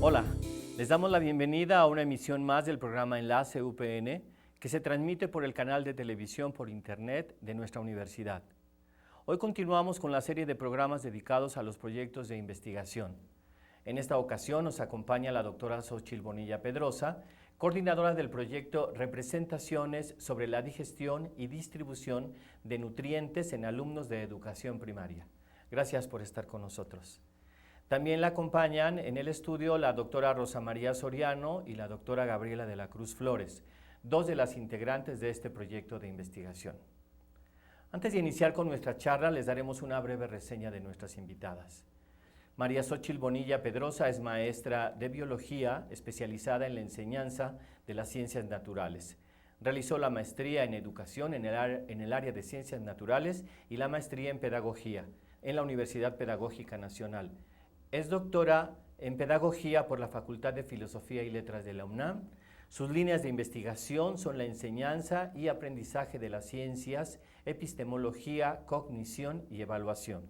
Hola, les damos la bienvenida a una emisión más del programa Enlace UPN que se transmite por el canal de televisión por internet de nuestra universidad. Hoy continuamos con la serie de programas dedicados a los proyectos de investigación. En esta ocasión nos acompaña la doctora Xóchitl Bonilla Pedrosa, coordinadora del proyecto Representaciones sobre la digestión y distribución de nutrientes en alumnos de educación primaria. Gracias por estar con nosotros. También la acompañan en el estudio la doctora Rosa María Soriano y la doctora Gabriela de la Cruz Flores, dos de las integrantes de este proyecto de investigación. Antes de iniciar con nuestra charla, les daremos una breve reseña de nuestras invitadas. María Xóchitl Bonilla Pedrosa es maestra de biología especializada en la enseñanza de las ciencias naturales. Realizó la maestría en educación en el área de ciencias naturales y la maestría en pedagogía en la Universidad Pedagógica Nacional. Es doctora en pedagogía por la Facultad de Filosofía y Letras de la UNAM. Sus líneas de investigación son la enseñanza y aprendizaje de las ciencias, epistemología, cognición y evaluación.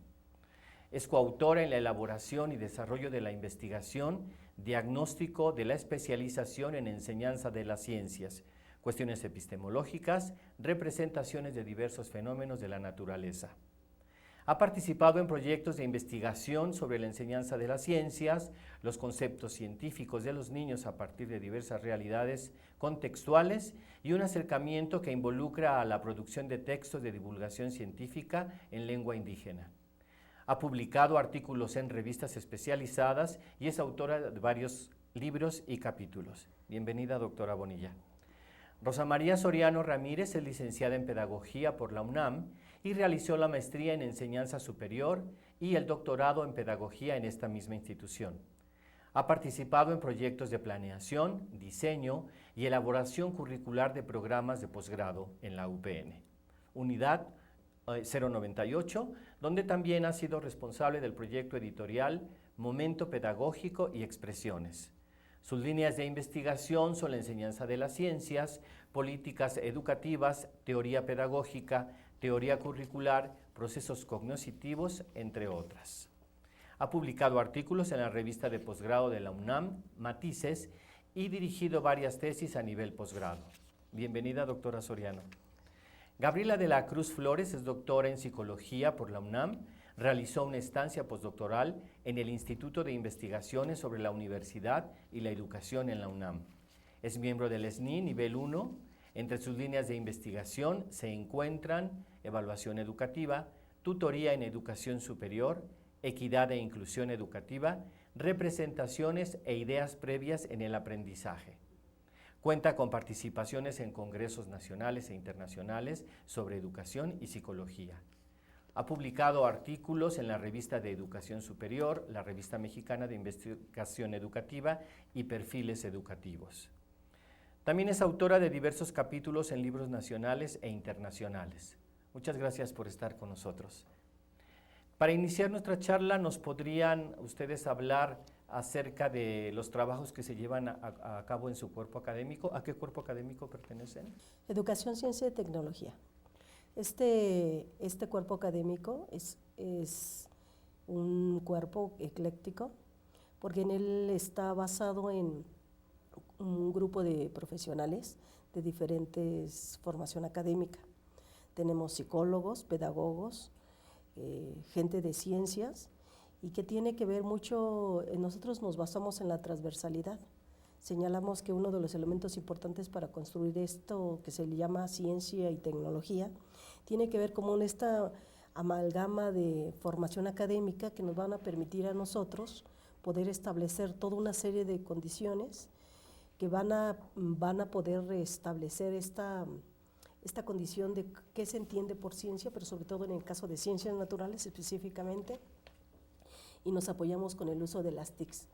Es coautora en la elaboración y desarrollo de la investigación, diagnóstico de la especialización en enseñanza de las ciencias, cuestiones epistemológicas, representaciones de diversos fenómenos de la naturaleza. Ha participado en proyectos de investigación sobre la enseñanza de las ciencias, los conceptos científicos de los niños a partir de diversas realidades contextuales y un acercamiento que involucra a la producción de textos de divulgación científica en lengua indígena. Ha publicado artículos en revistas especializadas y es autora de varios libros y capítulos. Bienvenida, doctora Bonilla. Rosa María Soriano Ramírez es licenciada en Pedagogía por la UNAM y realizó la maestría en Enseñanza Superior y el doctorado en Pedagogía en esta misma institución. Ha participado en proyectos de planeación, diseño y elaboración curricular de programas de posgrado en la UPN. Unidad 098, donde también ha sido responsable del proyecto editorial Momento Pedagógico y Expresiones. Sus líneas de investigación son la enseñanza de las ciencias, políticas educativas, teoría pedagógica, teoría curricular, procesos cognitivos, entre otras. Ha publicado artículos en la revista de posgrado de la UNAM, Matices, y dirigido varias tesis a nivel posgrado. Bienvenida, doctora Soriano. Gabriela de la Cruz Flores es doctora en Psicología por la UNAM, realizó una estancia postdoctoral en el Instituto de Investigaciones sobre la Universidad y la Educación en la UNAM. Es miembro del SNI Nivel 1. Entre sus líneas de investigación se encuentran evaluación educativa, tutoría en educación superior, equidad e inclusión educativa, representaciones e ideas previas en el aprendizaje. Cuenta con participaciones en congresos nacionales e internacionales sobre educación y psicología. Ha publicado artículos en la Revista de Educación Superior, la Revista Mexicana de Investigación Educativa y Perfiles Educativos. También es autora de diversos capítulos en libros nacionales e internacionales. Muchas gracias por estar con nosotros. Para iniciar nuestra charla, ¿nos podrían ustedes hablar acerca de los trabajos que se llevan a cabo en su cuerpo académico? ¿A qué cuerpo académico pertenecen? Educación, Ciencia y Tecnología. Este cuerpo académico es un cuerpo ecléctico porque en él está basado en un grupo de profesionales de diferentes formación académica. Tenemos psicólogos, pedagogos, gente de ciencias y que tiene que ver mucho, nosotros nos basamos en la transversalidad. Señalamos que uno de los elementos importantes para construir esto que se le llama ciencia y tecnología tiene que ver como esta amalgama de formación académica que nos van a permitir a nosotros poder establecer toda una serie de condiciones que van a poder establecer esta condición de qué se entiende por ciencia, pero sobre todo en el caso de ciencias naturales específicamente, y nos apoyamos con el uso de las TICs.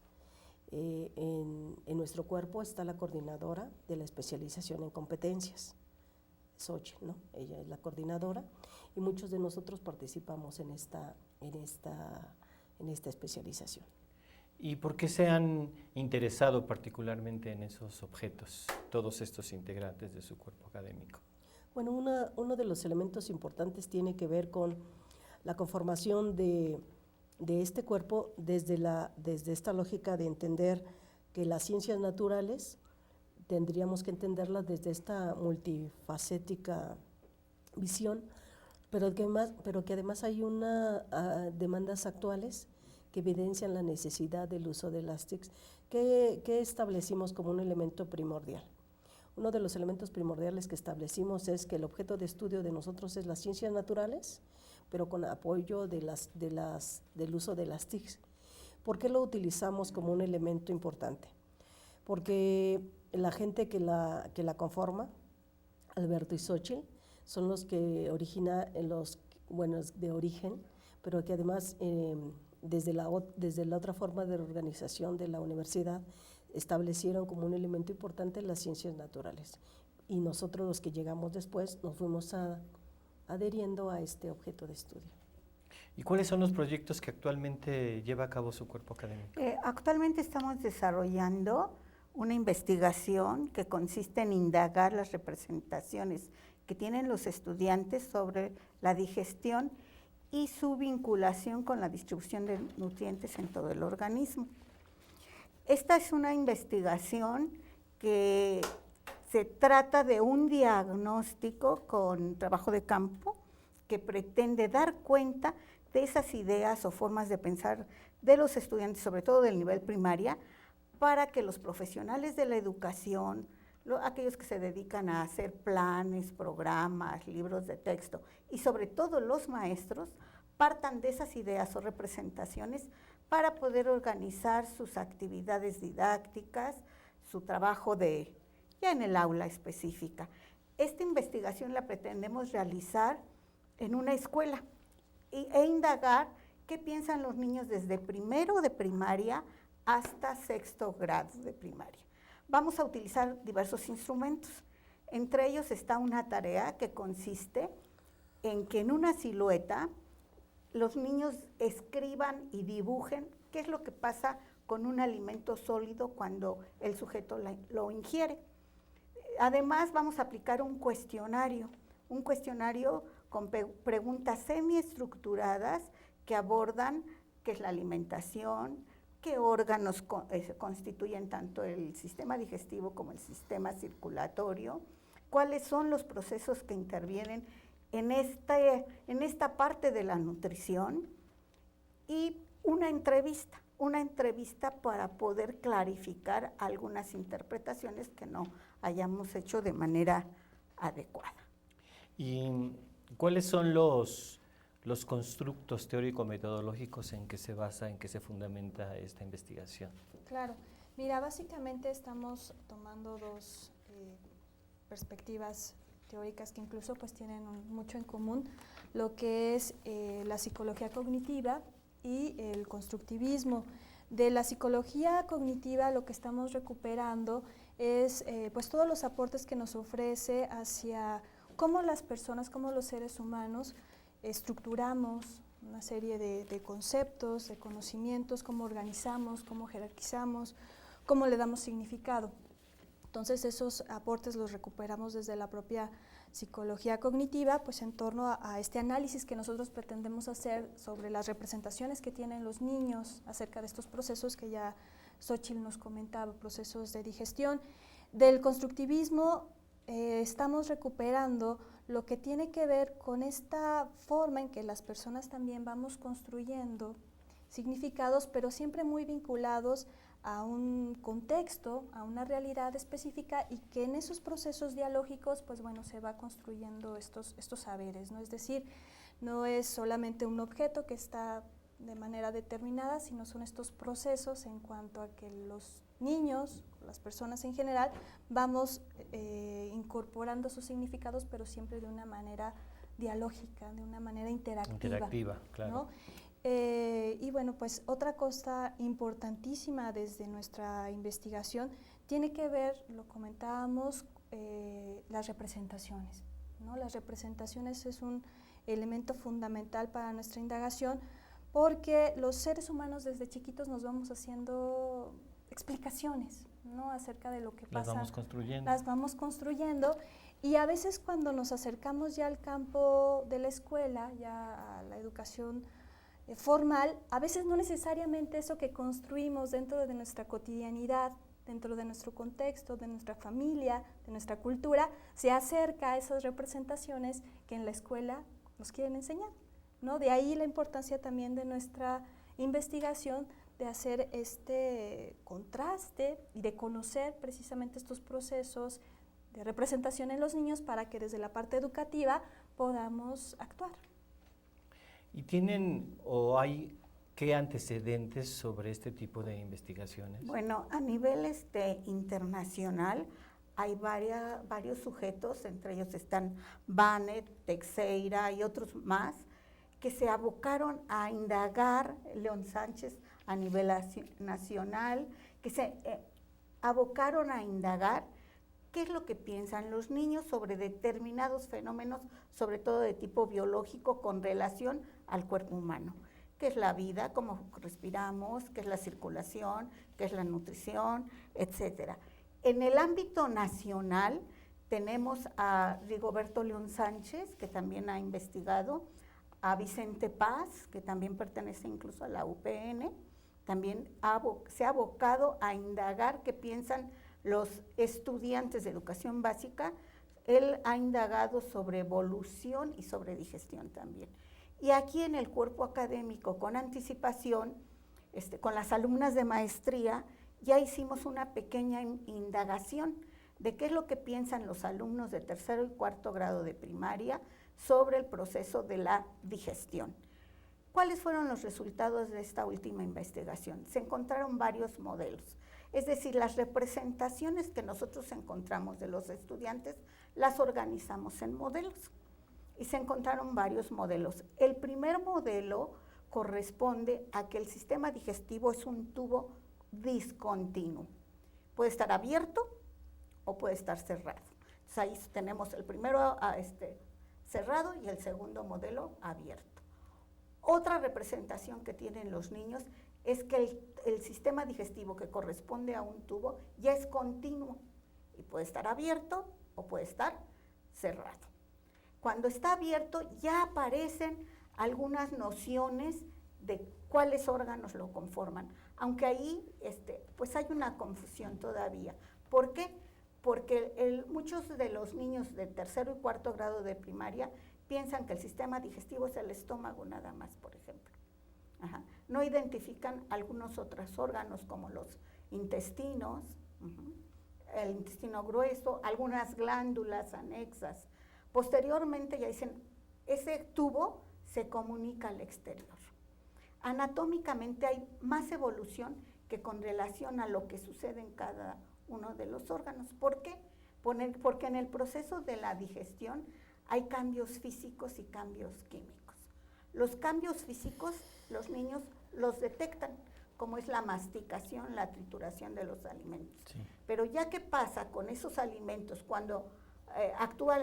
En nuestro cuerpo está la coordinadora de la especialización en competencias, Xóchitl, ¿no? Ella es la coordinadora y muchos de nosotros participamos en esta especialización. ¿Y por qué se han interesado particularmente en esos objetos, todos estos integrantes de su cuerpo académico? Bueno, uno de los elementos importantes tiene que ver con la conformación de este cuerpo desde esta lógica de entender que las ciencias naturales tendríamos que entenderlas desde esta multifacética visión, pero que además hay demandas actuales que evidencian la necesidad del uso de las TICs, que establecimos como un elemento primordial. Uno de los elementos primordiales que establecimos es que el objeto de estudio de nosotros es las ciencias naturales, pero con apoyo del uso de las TICs. ¿Por qué lo utilizamos como un elemento importante? Porque la gente que la conforma, Alberto y Xochitl, son los que originan de origen, pero que además desde la otra forma de organización de la universidad establecieron como un elemento importante las ciencias naturales. Y nosotros los que llegamos después nos fuimos adheriendo a este objeto de estudio. ¿Y cuáles son los proyectos que actualmente lleva a cabo su cuerpo académico? Actualmente estamos desarrollando una investigación que consiste en indagar las representaciones que tienen los estudiantes sobre la digestión y su vinculación con la distribución de nutrientes en todo el organismo. Esta es una investigación que se trata de un diagnóstico con trabajo de campo que pretende dar cuenta de esas ideas o formas de pensar de los estudiantes, sobre todo del nivel primaria, para que los profesionales de la educación, aquellos que se dedican a hacer planes, programas, libros de texto, y sobre todo los maestros, partan de esas ideas o representaciones para poder organizar sus actividades didácticas, su trabajo ya en el aula específica. Esta investigación la pretendemos realizar en una escuela e indagar qué piensan los niños desde primero de primaria hasta sexto grado de primaria. Vamos a utilizar diversos instrumentos. Entre ellos está una tarea que consiste en que en una silueta los niños escriban y dibujen qué es lo que pasa con un alimento sólido cuando el sujeto lo ingiere. Además, vamos a aplicar un cuestionario con preguntas semiestructuradas que abordan qué es la alimentación, qué órganos constituyen tanto el sistema digestivo como el sistema circulatorio, cuáles son los procesos que intervienen en esta parte de la nutrición, y una entrevista para poder clarificar algunas interpretaciones que no hayamos hecho de manera adecuada. ¿Y cuáles son los constructos teórico-metodológicos en que se basa, en que se fundamenta esta investigación? Claro, mira, básicamente estamos tomando dos perspectivas teóricas que incluso pues tienen mucho en común, lo que es la psicología cognitiva y el constructivismo. De la psicología cognitiva lo que estamos recuperando es pues todos los aportes que nos ofrece hacia cómo las personas, cómo los seres humanos estructuramos una serie de conceptos, de conocimientos, cómo organizamos, cómo jerarquizamos, cómo le damos significado. Entonces esos aportes los recuperamos desde la propia psicología cognitiva, pues en torno a este análisis que nosotros pretendemos hacer sobre las representaciones que tienen los niños acerca de estos procesos que ya Xochitl nos comentaba, procesos de digestión. Del constructivismo estamos recuperando lo que tiene que ver con esta forma en que las personas también vamos construyendo significados, pero siempre muy vinculados a un contexto, a una realidad específica, y que en esos procesos dialógicos, pues bueno, se va construyendo estos saberes, ¿no? Es decir, no es solamente un objeto que está de manera determinada, sino son estos procesos en cuanto a que los niños, las personas en general, vamos incorporando sus significados, pero siempre de una manera dialógica, de una manera interactiva. Interactiva, claro. ¿No? Y bueno, pues otra cosa importantísima desde nuestra investigación tiene que ver, lo comentábamos, las representaciones, ¿no? Las representaciones es un elemento fundamental para nuestra indagación, porque los seres humanos desde chiquitos nos vamos haciendo explicaciones, ¿no? Acerca de lo que pasa. Las vamos construyendo, y a veces cuando nos acercamos ya al campo de la escuela, ya a la educación formal, a veces no necesariamente eso que construimos dentro de nuestra cotidianidad, dentro de nuestro contexto, de nuestra familia, de nuestra cultura, se acerca a esas representaciones que en la escuela nos quieren enseñar, ¿no? De ahí la importancia también de nuestra investigación, de hacer este contraste y de conocer precisamente estos procesos de representación en los niños para que desde la parte educativa podamos actuar. ¿Y tienen o hay qué antecedentes sobre este tipo de investigaciones? Bueno, a nivel internacional hay varios sujetos, entre ellos están Banet, Teixeira y otros más, que se abocaron a indagar, León Sánchez a nivel nacional, que se abocaron a indagar qué es lo que piensan los niños sobre determinados fenómenos, sobre todo de tipo biológico, con relación al cuerpo humano. ¿Qué es la vida? ¿Cómo respiramos? ¿Qué es la circulación? ¿Qué es la nutrición? Etcétera. En el ámbito nacional tenemos a Rigoberto León Sánchez, que también ha investigado, a Vicente Paz, que también pertenece incluso a la UPN, también se ha abocado a indagar qué piensan los estudiantes de educación básica. Él ha indagado sobre evolución y sobre digestión también. Y aquí en el cuerpo académico, con anticipación, con las alumnas de maestría, ya hicimos una pequeña indagación de qué es lo que piensan los alumnos de tercero y cuarto grado de primaria sobre el proceso de la digestión. ¿Cuáles fueron los resultados de esta última investigación? Se encontraron varios modelos. Es decir, las representaciones que nosotros encontramos de los estudiantes las organizamos en modelos y se encontraron varios modelos. El primer modelo corresponde a que el sistema digestivo es un tubo discontinuo. Puede estar abierto o puede estar cerrado. Entonces ahí tenemos el primero cerrado y el segundo modelo abierto. Otra representación que tienen los niños es que el sistema digestivo que corresponde a un tubo ya es continuo y puede estar abierto o puede estar cerrado. Cuando está abierto ya aparecen algunas nociones de cuáles órganos lo conforman, aunque ahí pues hay una confusión todavía. ¿Por qué? Porque muchos de los niños de tercero y cuarto grado de primaria piensan que el sistema digestivo es el estómago nada más, por ejemplo. Ajá. No identifican algunos otros órganos como los intestinos, el intestino grueso, algunas glándulas anexas. Posteriormente ya dicen, ese tubo se comunica al exterior. Anatómicamente hay más evolución que con relación a lo que sucede en cada uno de los órganos. ¿Por qué? Porque en el proceso de la digestión hay cambios físicos y cambios químicos. Los cambios físicos los niños los detectan, como es la masticación, la trituración de los alimentos. Sí. Pero ya qué pasa con esos alimentos cuando actúan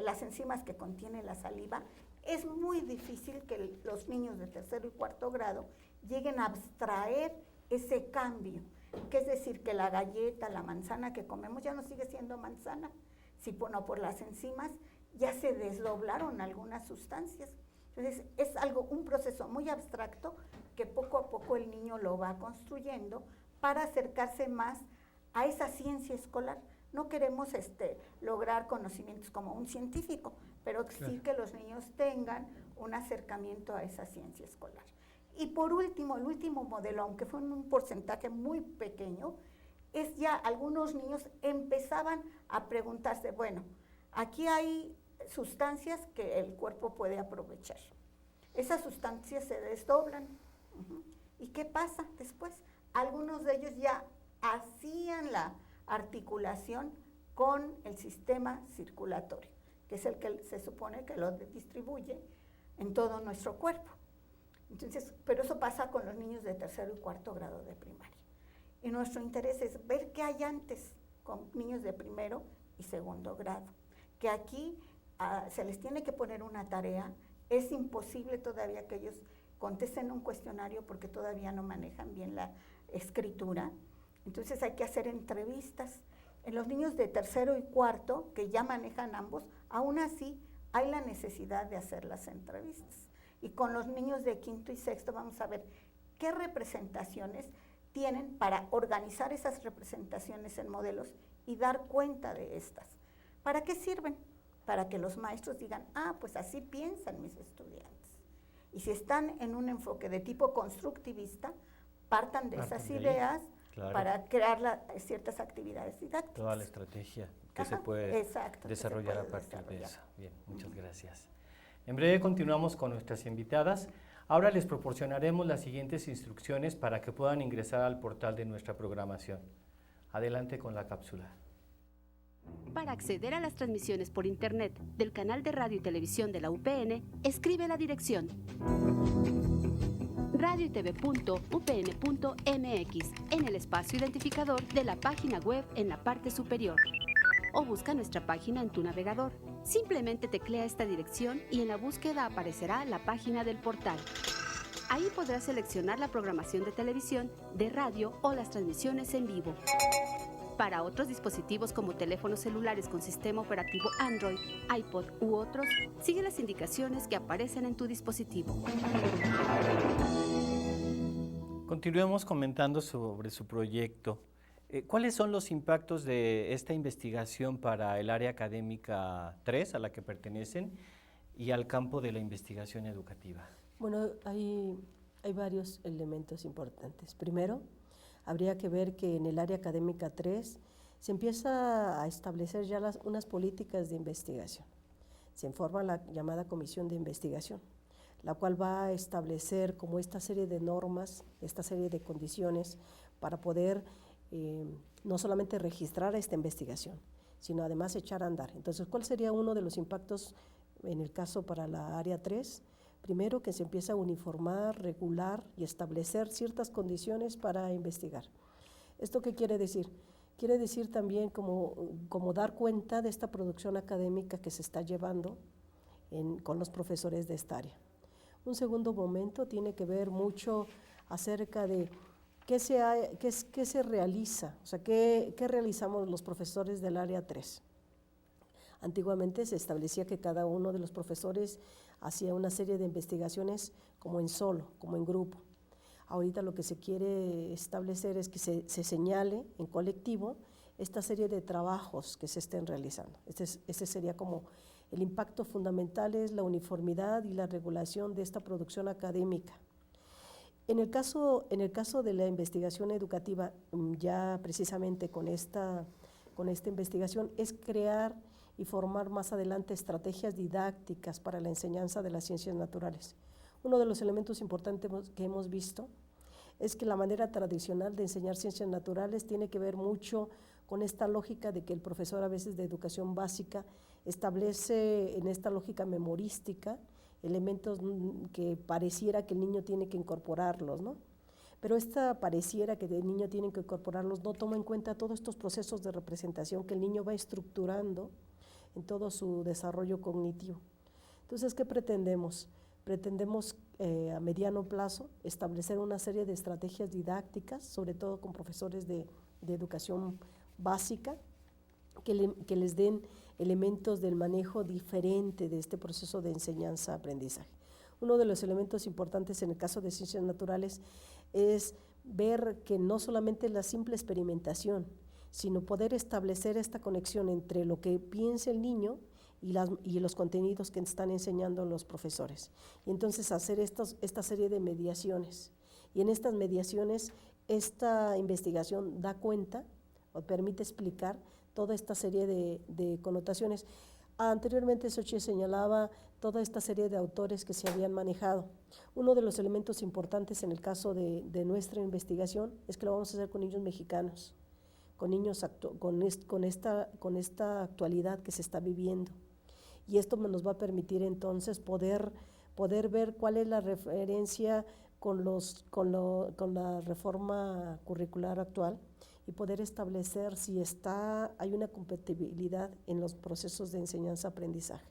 las enzimas que contiene la saliva, es muy difícil que los niños de tercero y cuarto grado lleguen a abstraer ese cambio, que es decir, que la galleta, la manzana que comemos ya no sigue siendo manzana, si por las enzimas ya se desdoblaron algunas sustancias. Entonces es un proceso muy abstracto que poco a poco el niño lo va construyendo para acercarse más a esa ciencia escolar. No queremos lograr conocimientos como un científico, pero sí que los niños tengan un acercamiento a esa ciencia escolar. Y por último, el último modelo, aunque fue en un porcentaje muy pequeño, es ya algunos niños empezaban a preguntarse, bueno, aquí hay sustancias que el cuerpo puede aprovechar. Esas sustancias se desdoblan. ¿Y qué pasa después? Algunos de ellos ya hacían la articulación con el sistema circulatorio, que es el que se supone que lo distribuye en todo nuestro cuerpo. Entonces, pero eso pasa con los niños de tercero y cuarto grado de primaria. Y nuestro interés es ver qué hay antes con niños de primero y segundo grado, que aquí se les tiene que poner una tarea. Es imposible todavía que ellos contesten un cuestionario porque todavía no manejan bien la escritura. Entonces hay que hacer entrevistas. En los niños de tercero y cuarto, que ya manejan ambos, aún así hay la necesidad de hacer las entrevistas. Y con los niños de quinto y sexto vamos a ver qué representaciones tienen para organizar esas representaciones en modelos y dar cuenta de estas. ¿Para qué sirven? Para que los maestros digan, pues así piensan mis estudiantes. Y si están en un enfoque de tipo constructivista, partan de esas ideas para crear ciertas actividades didácticas. Toda la estrategia que se puede desarrollar a partir de eso. Bien, muchas gracias. En breve continuamos con nuestras invitadas. Ahora les proporcionaremos las siguientes instrucciones para que puedan ingresar al portal de nuestra programación. Adelante con la cápsula. Para acceder a las transmisiones por Internet del canal de radio y televisión de la UPN, escribe la dirección radioytv.upn.mx en el espacio identificador de la página web en la parte superior. O busca nuestra página en tu navegador. Simplemente teclea esta dirección y en la búsqueda aparecerá la página del portal. Ahí podrás seleccionar la programación de televisión, de radio o las transmisiones en vivo. Para otros dispositivos como teléfonos celulares con sistema operativo Android, iPod u otros, sigue las indicaciones que aparecen en tu dispositivo. Continuemos comentando sobre su proyecto. ¿Cuáles son los impactos de esta investigación para el área académica 3 a la que pertenecen y al campo de la investigación educativa? Bueno, hay varios elementos importantes. Primero, habría que ver que en el área académica 3 se empieza a establecer ya unas políticas de investigación. Se forma la llamada Comisión de Investigación, la cual va a establecer como esta serie de normas, esta serie de condiciones para poder no solamente registrar esta investigación, sino además echar a andar. Entonces, ¿cuál sería uno de los impactos en el caso para la área 3? Primero, que se empieza a uniformar, regular y establecer ciertas condiciones para investigar. ¿Esto qué quiere decir? Quiere decir también como dar cuenta de esta producción académica que se está llevando con los profesores de esta área. Un segundo momento tiene que ver mucho acerca de qué se realiza, o sea, qué realizamos los profesores del área 3. Antiguamente se establecía que cada uno de los profesores hacía una serie de investigaciones como en solo, como en grupo. Ahorita lo que se quiere establecer es que se señale en colectivo esta serie de trabajos que se estén realizando. Este sería como el impacto fundamental, es la uniformidad y la regulación de esta producción académica. En el caso de la investigación educativa, ya precisamente con esta investigación, es crear y formar más adelante estrategias didácticas para la enseñanza de las ciencias naturales. Uno de los elementos importantes que hemos visto es que la manera tradicional de enseñar ciencias naturales tiene que ver mucho con esta lógica de que el profesor a veces de educación básica establece en esta lógica memorística elementos que pareciera que el niño tiene que incorporarlos, ¿no? Pero esta pareciera que el niño tiene que incorporarlos no toma en cuenta todos estos procesos de representación que el niño va estructurando en todo su desarrollo cognitivo. Entonces, ¿qué pretendemos? Pretendemos a mediano plazo establecer una serie de estrategias didácticas, sobre todo con profesores de educación básica, que les den elementos del manejo diferente de este proceso de enseñanza-aprendizaje. Uno de los elementos importantes en el caso de ciencias naturales es ver que no solamente la simple experimentación, sino poder establecer esta conexión entre lo que piensa el niño y los contenidos que están enseñando los profesores. Y entonces hacer esta serie de mediaciones. Y en estas mediaciones, esta investigación da cuenta o permite explicar toda esta serie de connotaciones. Anteriormente Xochitl señalaba toda esta serie de autores que se habían manejado. Uno de los elementos importantes en el caso de nuestra investigación es que lo vamos a hacer con niños mexicanos, con niños con esta actualidad que se está viviendo. Y esto nos va a permitir entonces poder ver cuál es la referencia con la reforma curricular actual y poder establecer si hay una compatibilidad en los procesos de enseñanza-aprendizaje.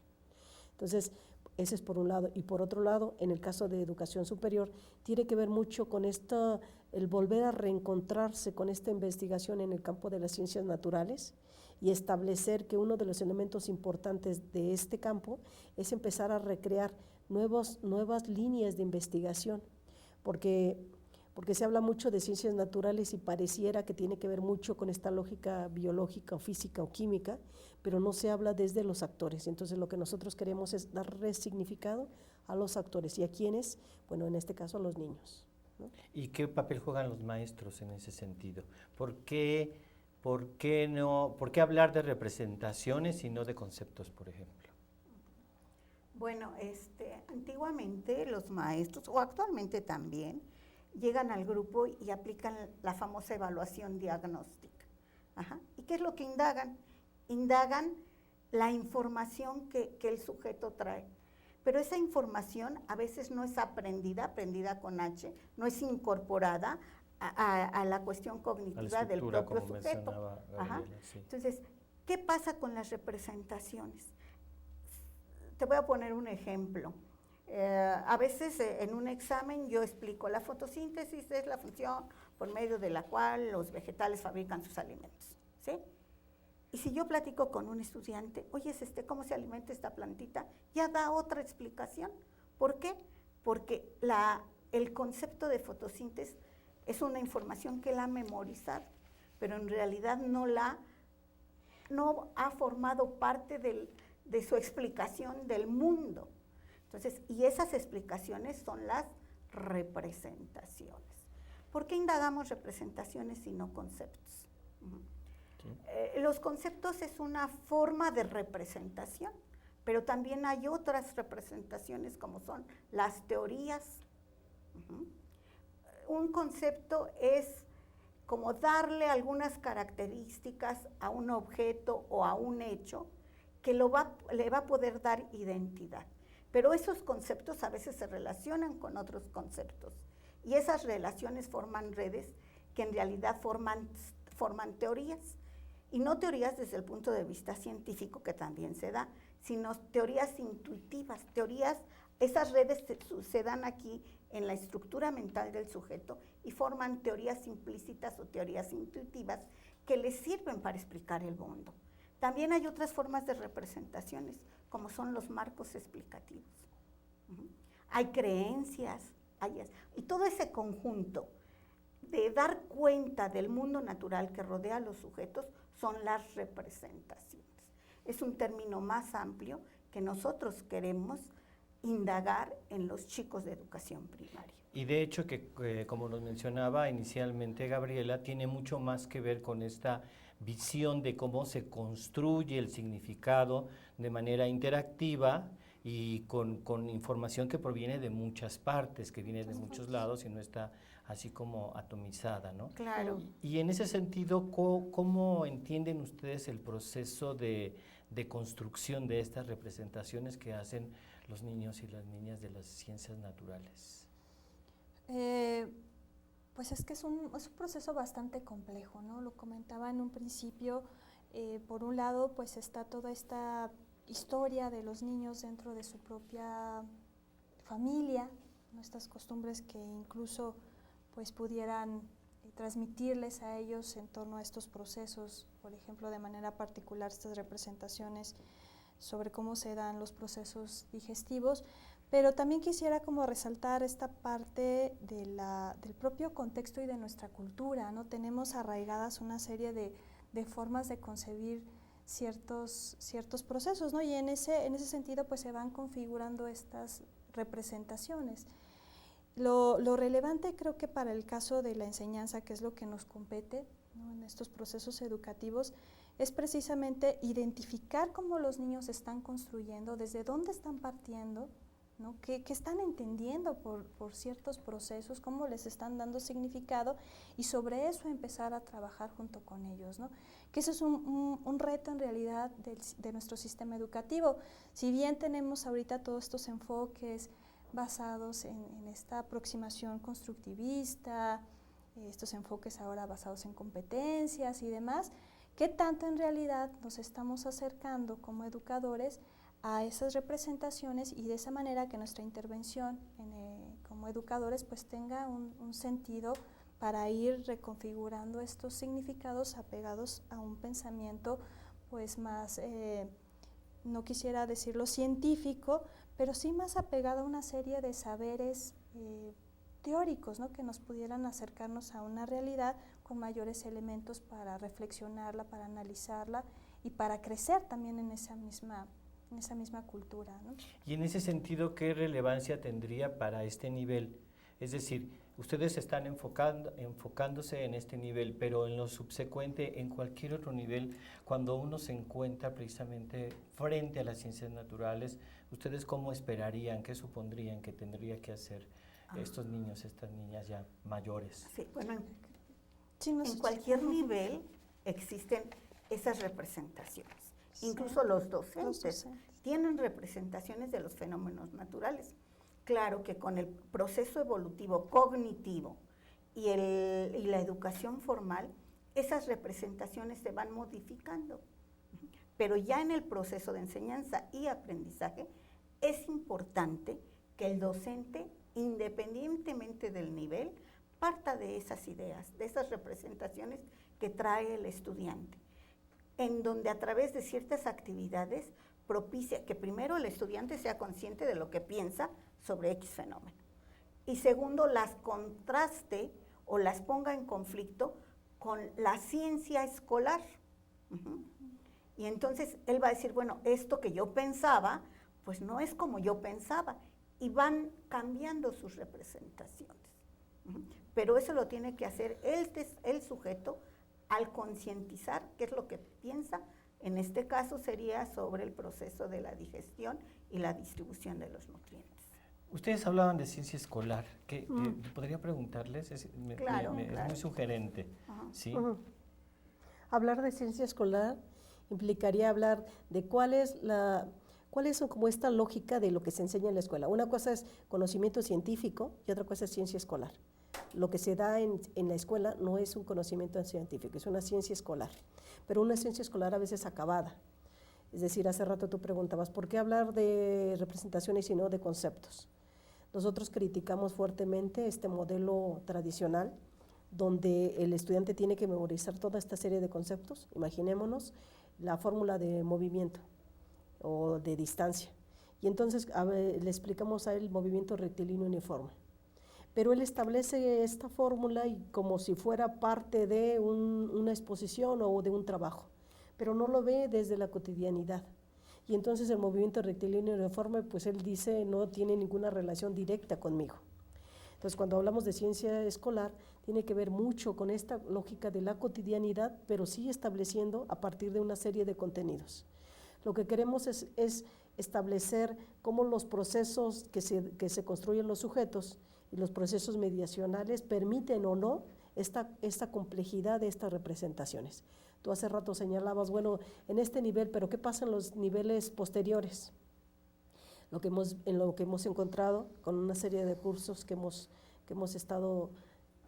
Entonces, ese es por un lado. Y por otro lado, en el caso de educación superior, tiene que ver mucho con el volver a reencontrarse con esta investigación en el campo de las ciencias naturales y establecer que uno de los elementos importantes de este campo es empezar a recrear nuevas líneas de investigación, porque se habla mucho de ciencias naturales y pareciera que tiene que ver mucho con esta lógica biológica o física o química, pero no se habla desde los actores. Entonces lo que nosotros queremos es dar significado a los actores. ¿Y a quiénes? Bueno, en este caso a los niños, ¿no? ¿Y qué papel juegan los maestros en ese sentido? ¿Por qué hablar de representaciones y no de conceptos, por ejemplo? Bueno, antiguamente los maestros, o actualmente también, llegan al grupo y aplican la famosa evaluación diagnóstica. Ajá. ¿Y qué es lo que indagan? Indagan la información que el sujeto trae. Pero esa información a veces no es aprendida con H, no es incorporada a la cuestión cognitiva del propio sujeto. Ajá. Sí. Entonces, ¿qué pasa con las representaciones? Te voy a poner un ejemplo. A veces en un examen yo explico, la fotosíntesis es la función por medio de la cual los vegetales fabrican sus alimentos, ¿sí? Y si yo platico con un estudiante, oye, ¿cómo se alimenta esta plantita? Ya da otra explicación. ¿Por qué? Porque el concepto de fotosíntesis es una información que él ha memorizado, pero en realidad no ha formado parte de su explicación del mundo. Entonces, y esas explicaciones son las representaciones. ¿Por qué indagamos representaciones y no conceptos? Sí. Los conceptos es una forma de representación, pero también hay otras representaciones como son las teorías. Un concepto es como darle algunas características a un objeto o a un hecho que le va a poder dar identidad. Pero esos conceptos a veces se relacionan con otros conceptos y esas relaciones forman redes que en realidad forman teorías, y no teorías desde el punto de vista científico, que también se da, sino teorías intuitivas, esas redes se dan aquí en la estructura mental del sujeto y forman teorías implícitas o teorías intuitivas que les sirven para explicar el mundo. También hay otras formas de representaciones, como son los marcos explicativos. Hay creencias, y todo ese conjunto de dar cuenta del mundo natural que rodea a los sujetos son las representaciones. Es un término más amplio que nosotros queremos indagar en los chicos de educación primaria. Y de hecho que como nos mencionaba inicialmente Gabriela, tiene mucho más que ver con esta visión de cómo se construye el significado de manera interactiva y con información que proviene de muchas partes, que viene de muchos lados y no está así como atomizada, ¿no? Claro. Y en ese sentido, ¿cómo entienden ustedes el proceso de construcción de estas representaciones que hacen los niños y las niñas de las ciencias naturales? Pues es que es un proceso bastante complejo, ¿no? Lo comentaba en un principio, por un lado pues está toda esta historia de los niños dentro de su propia familia, ¿no? Estas costumbres que incluso pues pudieran transmitirles a ellos en torno a estos procesos, por ejemplo, de manera particular estas representaciones sobre cómo se dan los procesos digestivos, pero también quisiera como resaltar esta parte del propio contexto y de nuestra cultura, ¿no? Tenemos arraigadas una serie de formas de concebir ciertos procesos, ¿no? Y en ese sentido pues se van configurando estas representaciones. Lo relevante creo que para el caso de la enseñanza, que es lo que nos compete, ¿no? En estos procesos educativos, es precisamente identificar cómo los niños están construyendo, desde dónde están partiendo, ¿no? ¿Qué están entendiendo por ciertos procesos, cómo les están dando significado, y sobre eso empezar a trabajar junto con ellos, ¿no? Que eso es un reto en realidad de nuestro sistema educativo. Si bien tenemos ahorita todos estos enfoques basados en esta aproximación constructivista, estos enfoques ahora basados en competencias y demás, ¿qué tanto en realidad nos estamos acercando como educadores a esas representaciones, y de esa manera que nuestra intervención como educadores pues tenga un sentido para ir reconfigurando estos significados apegados a un pensamiento pues más, no quisiera decirlo científico, pero sí más apegado a una serie de saberes teóricos, ¿no? Que nos pudieran acercarnos a una realidad con mayores elementos para reflexionarla, para analizarla y para crecer también en esa misma cultura, ¿no? Y en ese sentido, ¿qué relevancia tendría para este nivel? Es decir, ustedes están enfocándose en este nivel, pero en lo subsecuente, en cualquier otro nivel, cuando uno se encuentra precisamente frente a las ciencias naturales, ¿ustedes cómo esperarían, qué supondrían que tendría que hacer estos niños, estas niñas ya mayores? Sí, bueno, Sí, en cualquier nivel existen esas representaciones. Incluso los docentes tienen representaciones de los fenómenos naturales. Claro que con el proceso evolutivo cognitivo y la educación formal, esas representaciones se van modificando. Pero ya en el proceso de enseñanza y aprendizaje es importante que el docente, independientemente del nivel, parta de esas ideas, de esas representaciones que trae el estudiante, en donde a través de ciertas actividades propicia que primero el estudiante sea consciente de lo que piensa sobre X fenómeno, y segundo, las contraste o las ponga en conflicto con la ciencia escolar. Y entonces él va a decir, bueno, esto que yo pensaba, pues no es como yo pensaba, y van cambiando sus representaciones. Pero eso lo tiene que hacer el sujeto al concientizar qué es lo que piensa. En este caso sería sobre el proceso de la digestión y la distribución de los nutrientes. Ustedes hablaban de ciencia escolar, que podría preguntarles, es muy sugerente, ¿sí? Hablar de ciencia escolar implicaría hablar de cuáles son como esta lógica de lo que se enseña en la escuela. Una cosa es conocimiento científico y otra cosa es ciencia escolar. Lo que se da en la escuela no es un conocimiento científico, es una ciencia escolar, pero una ciencia escolar a veces acabada. Es decir, hace rato tú preguntabas, ¿por qué hablar de representaciones y no de conceptos? Nosotros criticamos fuertemente este modelo tradicional, donde el estudiante tiene que memorizar toda esta serie de conceptos. Imaginémonos la fórmula de movimiento o de distancia, y entonces le explicamos a él el movimiento rectilíneo uniforme. Pero él establece esta fórmula y como si fuera parte de una exposición o de un trabajo, pero no lo ve desde la cotidianidad. Y entonces el movimiento rectilíneo uniforme, pues él dice, no tiene ninguna relación directa conmigo. Entonces, cuando hablamos de ciencia escolar, tiene que ver mucho con esta lógica de la cotidianidad, pero sí estableciendo a partir de una serie de contenidos. Lo que queremos es establecer cómo los procesos que se construyen los sujetos y los procesos mediacionales permiten o no esta complejidad de estas representaciones. Tú hace rato señalabas, bueno, en este nivel, pero ¿qué pasa en los niveles posteriores? En lo que hemos encontrado con una serie de cursos que hemos estado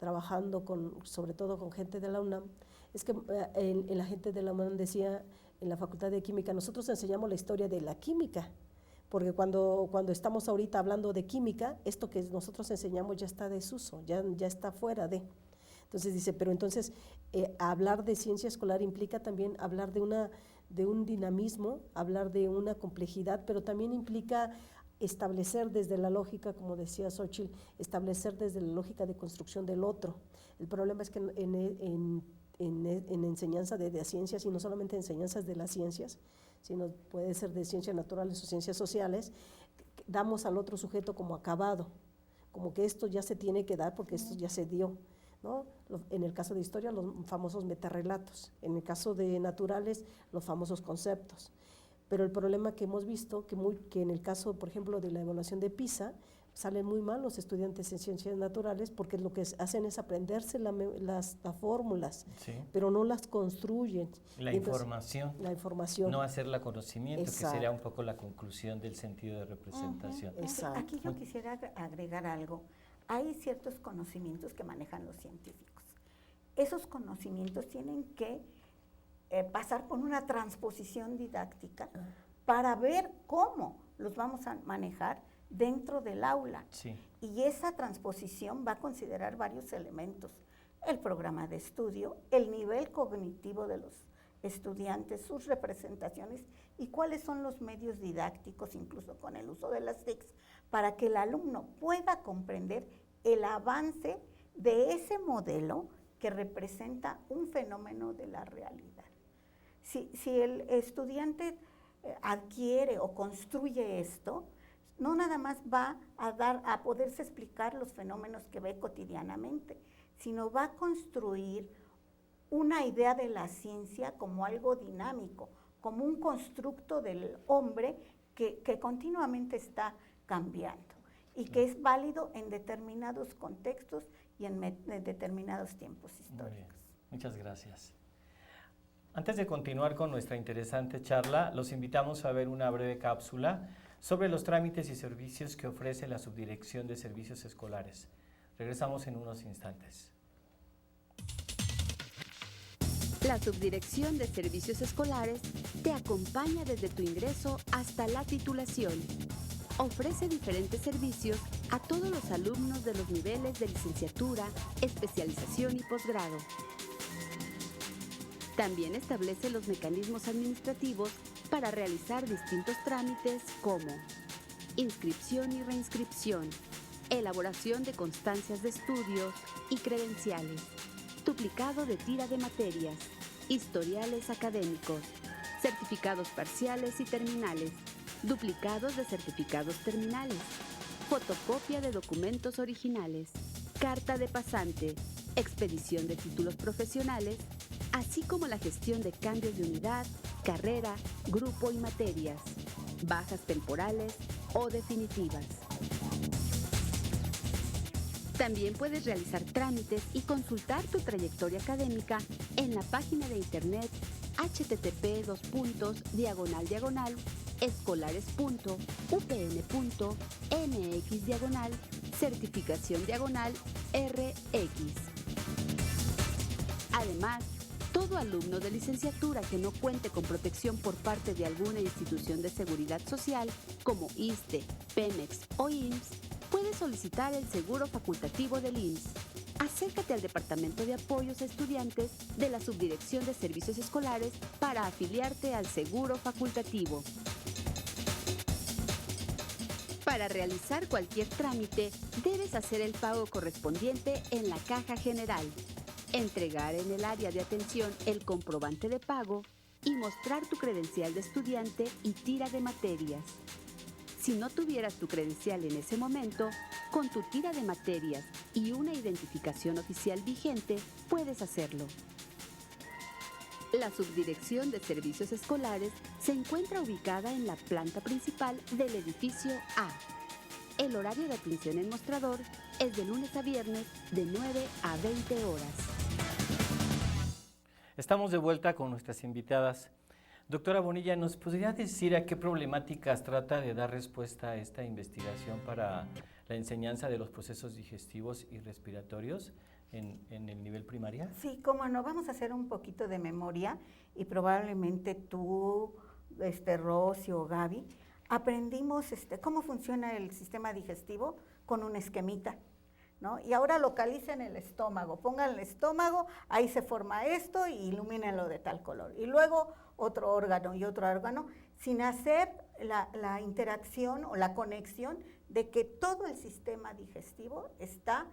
trabajando sobre todo con gente de la UNAM, es que la gente de la UNAM decía en la Facultad de Química, nosotros enseñamos la historia de la química, porque cuando estamos ahorita hablando de química, esto que nosotros enseñamos ya está desuso, ya está fuera de. Entonces dice, pero entonces hablar de ciencia escolar implica también hablar de un dinamismo, hablar de una complejidad, pero también implica establecer desde la lógica, como decía Xóchitl, establecer desde la lógica de construcción del otro. El problema es que en enseñanza de ciencias, y no solamente enseñanzas de las ciencias, sino puede ser de ciencias naturales o ciencias sociales, damos al otro sujeto como acabado, como que esto ya se tiene que dar porque esto ya se dio, ¿no? En el caso de historia, los famosos metarrelatos, en el caso de naturales, los famosos conceptos. Pero el problema que hemos visto, que en el caso, por ejemplo, de la evaluación de PISA, salen muy mal los estudiantes en ciencias naturales porque lo que hacen es aprenderse las fórmulas, sí, pero no las construyen. La información. La información. No hacerla conocimiento, exacto, que sería un poco la conclusión del sentido de representación. Exacto. Aquí yo quisiera agregar algo. Hay ciertos conocimientos que manejan los científicos. Esos conocimientos tienen que pasar por una transposición didáctica para ver cómo los vamos a manejar dentro del aula. Sí. Y esa transposición va a considerar varios elementos: el programa de estudio, el nivel cognitivo de los estudiantes, sus representaciones y cuáles son los medios didácticos, incluso con el uso de las TICs, para que el alumno pueda comprender el avance de ese modelo que representa un fenómeno de la realidad. Si el estudiante adquiere o construye esto, no nada más va a poderse explicar los fenómenos que ve cotidianamente, sino va a construir una idea de la ciencia como algo dinámico, como un constructo del hombre que continuamente está cambiando y que es válido en determinados contextos y en determinados tiempos históricos. Muy bien. Muchas gracias. Antes de continuar con nuestra interesante charla, los invitamos a ver una breve cápsula sobre los trámites y servicios que ofrece la Subdirección de Servicios Escolares. Regresamos en unos instantes. La Subdirección de Servicios Escolares te acompaña desde tu ingreso hasta la titulación. Ofrece diferentes servicios a todos los alumnos de los niveles de licenciatura, especialización y posgrado. También establece los mecanismos administrativos para realizar distintos trámites como inscripción y reinscripción, elaboración de constancias de estudios y credenciales, duplicado de tira de materias, historiales académicos, certificados parciales y terminales, duplicados de certificados terminales, fotocopia de documentos originales, carta de pasante, expedición de títulos profesionales, así como la gestión de cambios de unidad, carrera, grupo y materias, bajas temporales o definitivas. También puedes realizar trámites y consultar tu trayectoria académica en la página de internet http://escolares.upn.mx/certificación/RX. Además, todo alumno de licenciatura que no cuente con protección por parte de alguna institución de seguridad social, como ISSSTE, Pemex o IMSS, puede solicitar el seguro facultativo del IMSS. Acércate al Departamento de Apoyos a Estudiantes de la Subdirección de Servicios Escolares para afiliarte al seguro facultativo. Para realizar cualquier trámite, debes hacer el pago correspondiente en la Caja General, entregar en el área de atención el comprobante de pago y mostrar tu credencial de estudiante y tira de materias. Si no tuvieras tu credencial en ese momento, con tu tira de materias y una identificación oficial vigente, puedes hacerlo. La Subdirección de Servicios Escolares se encuentra ubicada en la planta principal del edificio A. El horario de atención en mostrador es de lunes a viernes de 9 a 20 horas. Estamos de vuelta con nuestras invitadas. Doctora Bonilla, ¿nos podría decir a qué problemáticas trata de dar respuesta a esta investigación para la enseñanza de los procesos digestivos y respiratorios en el nivel primaria? Sí, cómo no, vamos a hacer un poquito de memoria y probablemente tú, Rosy o Gaby, aprendimos cómo funciona el sistema digestivo con un esquemita, ¿no? Y ahora localicen el estómago, pongan el estómago, ahí se forma esto y ilumínenlo de tal color. Y luego otro órgano y otro órgano, sin hacer la interacción o la conexión de que todo el sistema digestivo está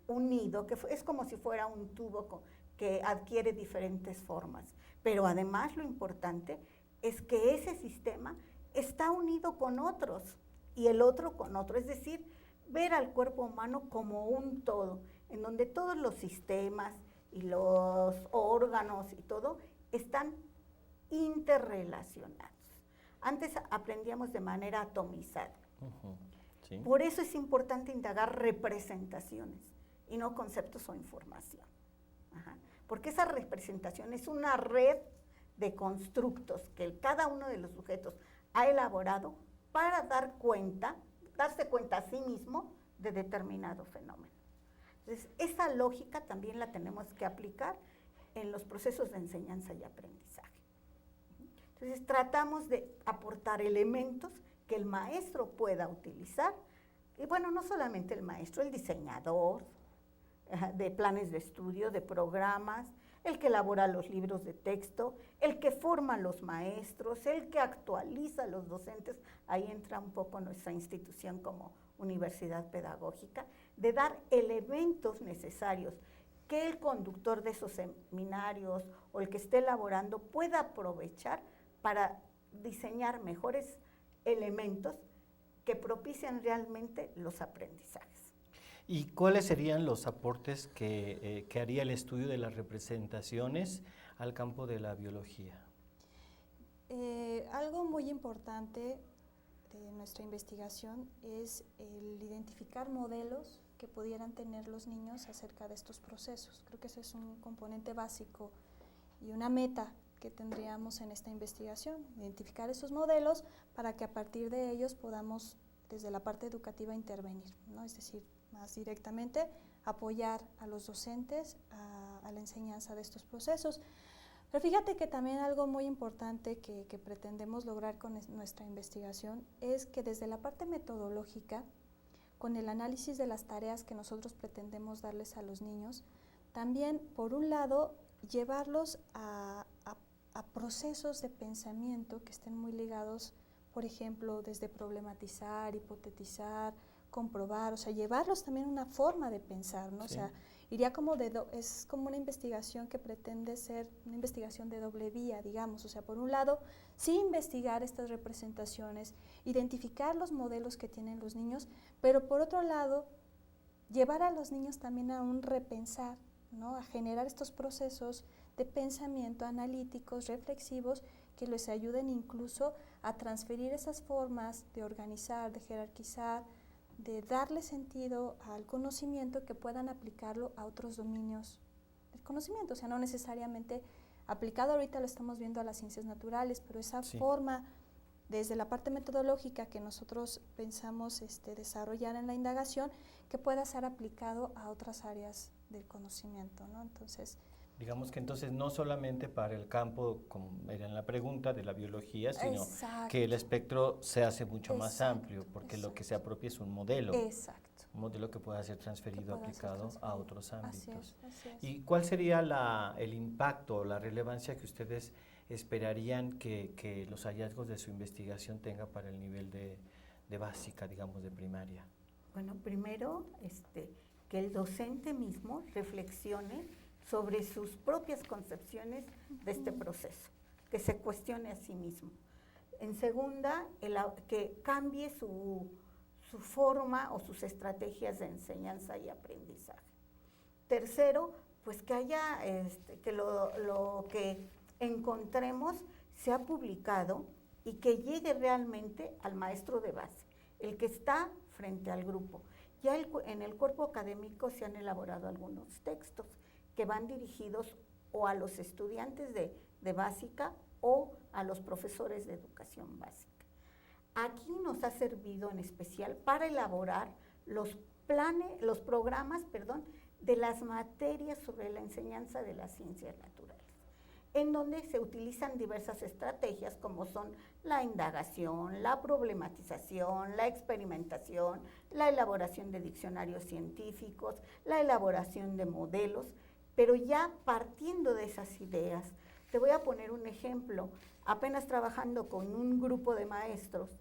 unido, que es como si fuera un tubo que adquiere diferentes formas. Pero además lo importante es que ese sistema está unido con otros y el otro con otro, es decir, ver al cuerpo humano como un todo, en donde todos los sistemas y los órganos y todo están interrelacionados. Antes aprendíamos de manera atomizada. Sí. Por eso es importante indagar representaciones y no conceptos o información. Porque esa representación es una red de constructos que cada uno de los sujetos ha elaborado para darse cuenta a sí mismo de determinado fenómeno. Entonces, esa lógica también la tenemos que aplicar en los procesos de enseñanza y aprendizaje. Entonces, tratamos de aportar elementos que el maestro pueda utilizar, y bueno, no solamente el maestro, el diseñador de planes de estudio, de programas, el que elabora los libros de texto, el que forma a los maestros, el que actualiza a los docentes. Ahí entra un poco nuestra institución como universidad pedagógica, de dar elementos necesarios que el conductor de esos seminarios o el que esté elaborando pueda aprovechar para diseñar mejores elementos que propicien realmente los aprendizajes. ¿Y cuáles serían los aportes que haría el estudio de las representaciones al campo de la biología? Algo muy importante de nuestra investigación es el identificar modelos que pudieran tener los niños acerca de estos procesos. Creo que ese es un componente básico y una meta que tendríamos en esta investigación, identificar esos modelos para que a partir de ellos podamos desde la parte educativa intervenir, ¿no? Es decir, más directamente apoyar a los docentes a la enseñanza de estos procesos. Pero fíjate que también algo muy importante que pretendemos lograr con nuestra investigación es que desde la parte metodológica, con el análisis de las tareas que nosotros pretendemos darles a los niños, también, por un lado, llevarlos a procesos de pensamiento que estén muy ligados, por ejemplo, desde problematizar, hipotetizar, comprobar, o sea, llevarlos también a una forma de pensar, ¿no? Sí. O sea, iría como es como una investigación que pretende ser una investigación de doble vía, digamos, o sea, por un lado, sí investigar estas representaciones, identificar los modelos que tienen los niños, pero por otro lado, llevar a los niños también a un repensar, ¿no? A generar estos procesos de pensamiento analíticos, reflexivos, que les ayuden incluso a transferir esas formas de organizar, de jerarquizar, de darle sentido al conocimiento, que puedan aplicarlo a otros dominios del conocimiento, o sea, no necesariamente aplicado, ahorita lo estamos viendo a las ciencias naturales, pero esa forma desde la parte metodológica que nosotros pensamos desarrollar en la indagación, que pueda ser aplicado a otras áreas del conocimiento, ¿no? Entonces, digamos que entonces no solamente para el campo, como era en la pregunta, de la biología, sino que el espectro se hace mucho más amplio, porque lo que se apropia es un modelo. Un modelo que pueda ser transferido, aplicado a otros ámbitos. Así es. ¿Y cuál sería el impacto o la relevancia que ustedes esperarían que los hallazgos de su investigación tengan para el nivel de básica, digamos, de primaria? Bueno, primero, que el docente mismo reflexione sobre sus propias concepciones de este proceso, que se cuestione a sí mismo. En segunda, que cambie su forma o sus estrategias de enseñanza y aprendizaje. Tercero, pues que haya, que lo que encontremos sea publicado y que llegue realmente al maestro de base, el que está frente al grupo. Ya en el cuerpo académico se han elaborado algunos textos que van dirigidos o a los estudiantes de básica o a los profesores de educación básica. Aquí nos ha servido en especial para elaborar los programas de las materias sobre la enseñanza de las ciencias naturales, en donde se utilizan diversas estrategias como son la indagación, la problematización, la experimentación, la elaboración de diccionarios científicos, la elaboración de modelos, pero ya partiendo de esas ideas. Te voy a poner un ejemplo. Apenas trabajando con un grupo de maestros,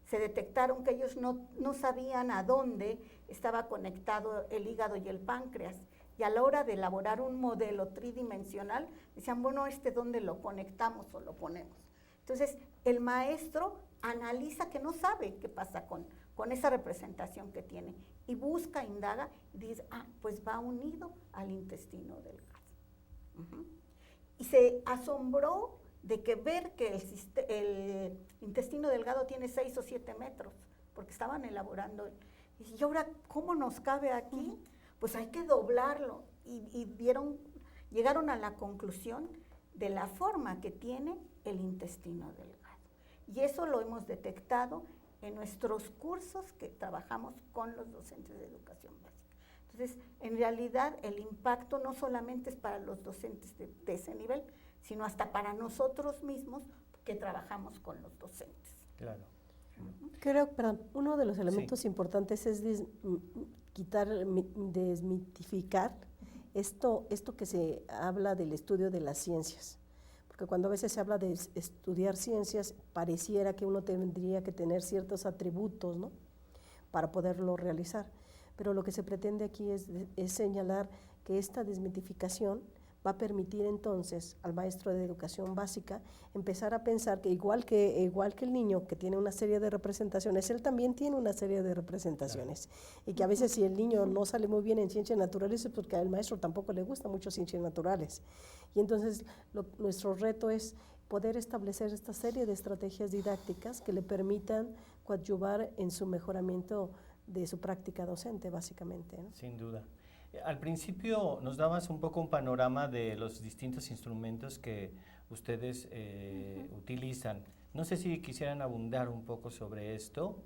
se detectaron que ellos no sabían a dónde estaba conectado el hígado y el páncreas. Y a la hora de elaborar un modelo tridimensional, decían, bueno, ¿dónde lo conectamos o lo ponemos? Entonces, el maestro analiza que no sabe qué pasa con esa representación que tiene y busca, indaga y dice, pues va unido al intestino delgado. Y se asombró de ver que el intestino delgado tiene 6 o 7 metros, porque estaban elaborando. Y ahora, ¿cómo nos cabe aquí? Pues hay que doblarlo. Y llegaron a la conclusión de la forma que tiene el intestino delgado. Y eso lo hemos detectado en nuestros cursos que trabajamos con los docentes de educación básica. Entonces, en realidad, el impacto no solamente es para los docentes de ese nivel, sino hasta para nosotros mismos que trabajamos con los docentes. Claro. Creo, perdón, uno de los elementos importantes es desmitificar esto que se habla del estudio de las ciencias, porque cuando a veces se habla de estudiar ciencias, pareciera que uno tendría que tener ciertos atributos, ¿no?, para poderlo realizar. Pero lo que se pretende aquí es señalar que esta desmitificación va a permitir entonces al maestro de educación básica empezar a pensar que igual que el niño que tiene una serie de representaciones, él también tiene una serie de representaciones. Y que a veces si el niño no sale muy bien en ciencias naturales es porque al maestro tampoco le gusta mucho ciencias naturales. Y entonces nuestro reto es poder establecer esta serie de estrategias didácticas que le permitan coadyuvar en su mejoramiento de su práctica docente, básicamente, ¿no? Sin duda. Al principio nos dabas un poco un panorama de los distintos instrumentos que ustedes utilizan. No sé si quisieran abundar un poco sobre esto,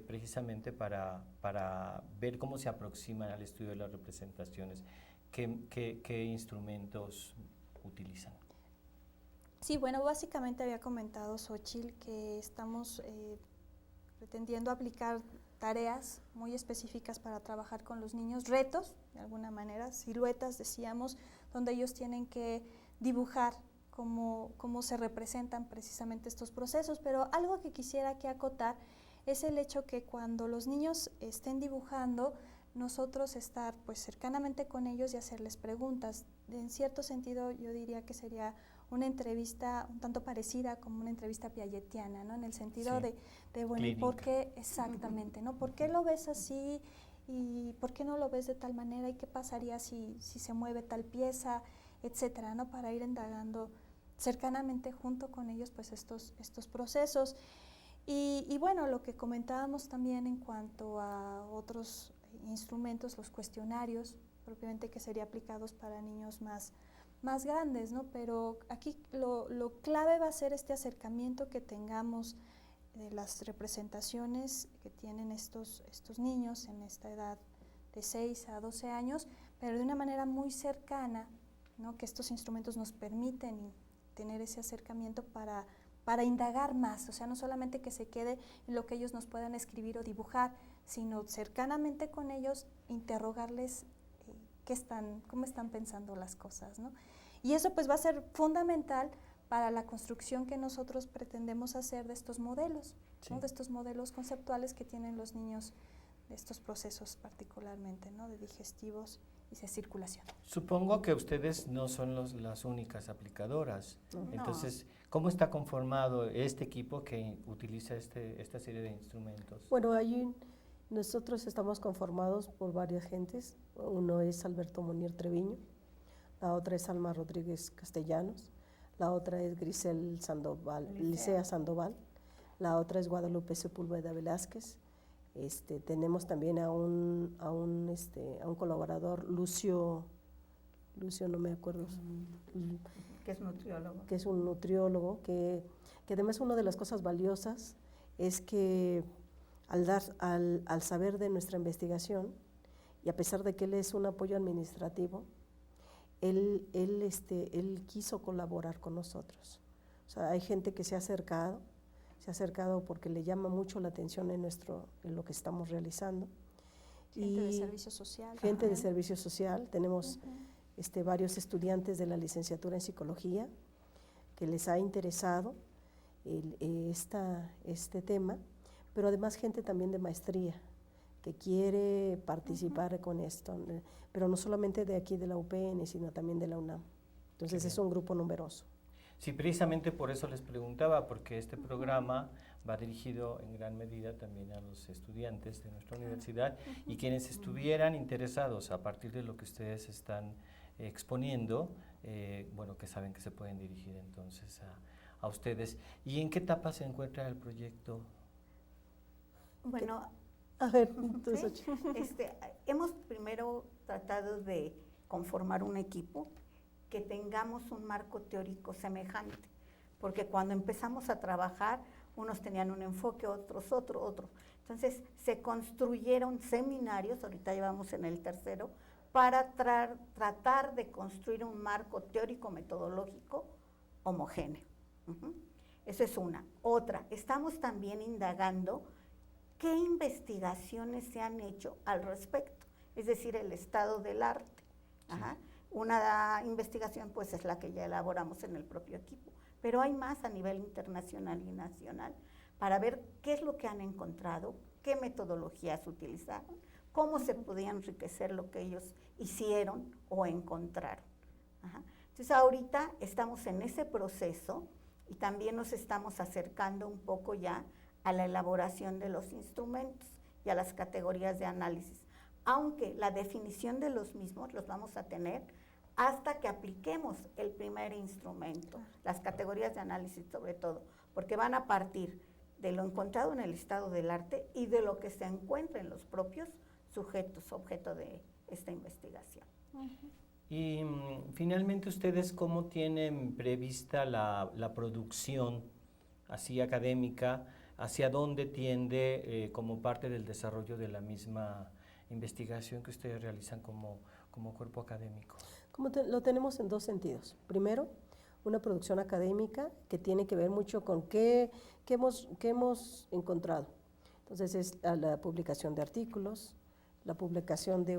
precisamente para ver cómo se aproximan al estudio de las representaciones. ¿Qué instrumentos utilizan? Sí, bueno, básicamente había comentado Xóchitl que estamos pretendiendo aplicar tareas muy específicas para trabajar con los niños, retos, de alguna manera, siluetas, decíamos, donde ellos tienen que dibujar cómo se representan precisamente estos procesos, pero algo que quisiera que acotar es el hecho que cuando los niños estén dibujando, nosotros estar pues cercanamente con ellos y hacerles preguntas. En cierto sentido, yo diría que sería una entrevista un tanto parecida como una entrevista piagetiana, ¿no? En el sentido sí, de bueno, ¿y por qué exactamente, no? ¿Por qué lo ves así y por qué no lo ves de tal manera y qué pasaría si se mueve tal pieza, etcétera, ¿no? Para ir indagando cercanamente junto con ellos pues estos procesos. Y bueno, lo que comentábamos también en cuanto a otros instrumentos, los cuestionarios, propiamente que serían aplicados para niños más grandes, ¿no? Pero aquí lo clave va a ser este acercamiento que tengamos de las representaciones que tienen estos niños en esta edad de 6 a 12 años, pero de una manera muy cercana, ¿no? Que estos instrumentos nos permiten tener ese acercamiento para indagar más, o sea, no solamente que se quede en lo que ellos nos puedan escribir o dibujar, sino cercanamente con ellos interrogarles cómo están pensando las cosas, ¿no? Y eso pues va a ser fundamental para la construcción que nosotros pretendemos hacer de estos modelos, sí, ¿no? De estos modelos conceptuales que tienen los niños de estos procesos particularmente, ¿no? De digestivos y de circulación. Supongo que ustedes no son las únicas aplicadoras. No. Entonces, ¿cómo está conformado este equipo que utiliza esta serie de instrumentos? Bueno, nosotros estamos conformados por varias gentes. Uno es Alberto Monier Treviño, la otra es Alma Rodríguez Castellanos, la otra es Grisel Sandoval, Licea Sandoval, la otra es Guadalupe Sepúlveda Velázquez. Tenemos también a un colaborador, Lucio, no me acuerdo. Que es nutriólogo. Que es un nutriólogo, que además una de las cosas valiosas es que al saber de nuestra investigación, y a pesar de que él es un apoyo administrativo, él quiso colaborar con nosotros. O sea, hay gente que se ha acercado porque le llama mucho la atención en lo que estamos realizando. Gente de servicio social. Gente de servicio social. Tenemos varios estudiantes de la licenciatura en psicología que les ha interesado este tema, pero además gente también de maestría que quiere participar con esto, pero no solamente de aquí de la UPN, sino también de la UNAM. Entonces es un grupo numeroso. Sí, precisamente por eso les preguntaba, porque este programa va dirigido en gran medida también a los estudiantes de nuestra universidad y quienes estuvieran interesados a partir de lo que ustedes están exponiendo, bueno, que saben que se pueden dirigir entonces a ustedes. ¿Y en qué etapa se encuentra el proyecto? Bueno, a ver, entonces, ¿sí? Hemos primero tratado de conformar un equipo que tengamos un marco teórico semejante, porque cuando empezamos a trabajar, unos tenían un enfoque, otros otro. Entonces, se construyeron seminarios, ahorita llevamos en el tercero, para tratar de construir un marco teórico-metodológico homogéneo. Eso es una. Otra, estamos también indagando qué investigaciones se han hecho al respecto, es decir, el estado del arte. Ajá. Una investigación pues es la que ya elaboramos en el propio equipo, pero hay más a nivel internacional y nacional para ver qué es lo que han encontrado, qué metodologías utilizaron, cómo se podía enriquecer lo que ellos hicieron o encontraron. Ajá. Entonces ahorita estamos en ese proceso y también nos estamos acercando un poco ya a la elaboración de los instrumentos y a las categorías de análisis, aunque la definición de los mismos los vamos a tener hasta que apliquemos el primer instrumento, las categorías de análisis sobre todo, porque van a partir de lo encontrado en el estado del arte y de lo que se encuentra en los propios sujetos, objeto de esta investigación. Y finalmente, ¿ustedes cómo tienen prevista la producción así académica? ¿Hacia dónde tiende como parte del desarrollo de la misma investigación que ustedes realizan como cuerpo académico? Lo tenemos en dos sentidos. Primero, una producción académica que tiene que ver mucho con qué hemos encontrado. Entonces, es la publicación de artículos, la publicación de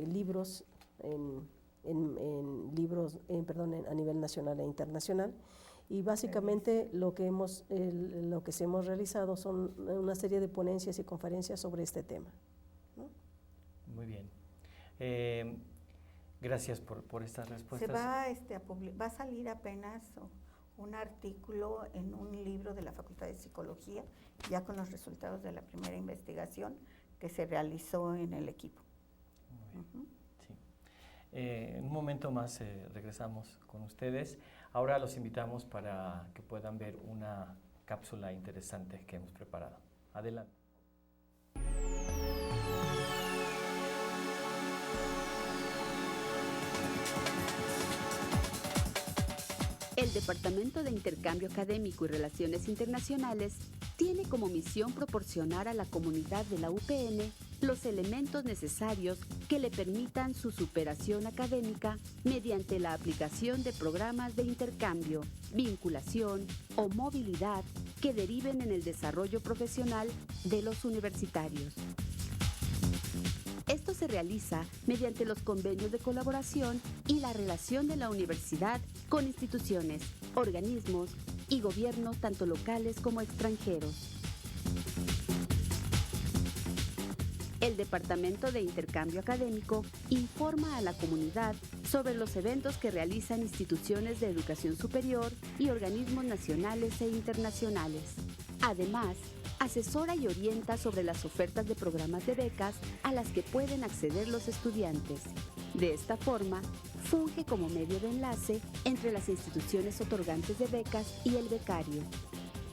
libros a nivel nacional e internacional, y básicamente lo que hemos realizado son una serie de ponencias y conferencias sobre este tema, ¿no? Muy bien. Gracias por estas respuestas. Va a salir apenas un artículo en un libro de la Facultad de Psicología, ya con los resultados de la primera investigación que se realizó en el equipo. Muy bien. Sí. En un momento más regresamos con ustedes. Ahora los invitamos para que puedan ver una cápsula interesante que hemos preparado. Adelante. El Departamento de Intercambio Académico y Relaciones Internacionales tiene como misión proporcionar a la comunidad de la UPN los elementos necesarios que le permitan su superación académica mediante la aplicación de programas de intercambio, vinculación o movilidad que deriven en el desarrollo profesional de los universitarios. Esto se realiza mediante los convenios de colaboración y la relación de la universidad con instituciones, organismos y gobiernos tanto locales como extranjeros. El Departamento de Intercambio Académico informa a la comunidad sobre los eventos que realizan instituciones de educación superior y organismos nacionales e internacionales. Además, asesora y orienta sobre las ofertas de programas de becas a las que pueden acceder los estudiantes. De esta forma, funge como medio de enlace entre las instituciones otorgantes de becas y el becario.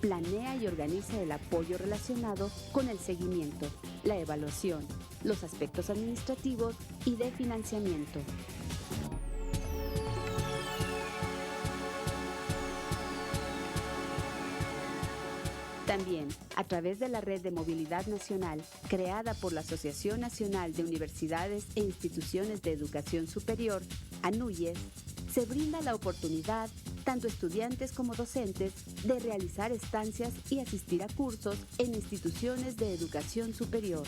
Planea y organiza el apoyo relacionado con el seguimiento, la evaluación, los aspectos administrativos y de financiamiento. También, a través de la Red de Movilidad Nacional, creada por la Asociación Nacional de Universidades e Instituciones de Educación Superior, ANUYES, se brinda la oportunidad, tanto estudiantes como docentes, de realizar estancias y asistir a cursos en instituciones de educación superior.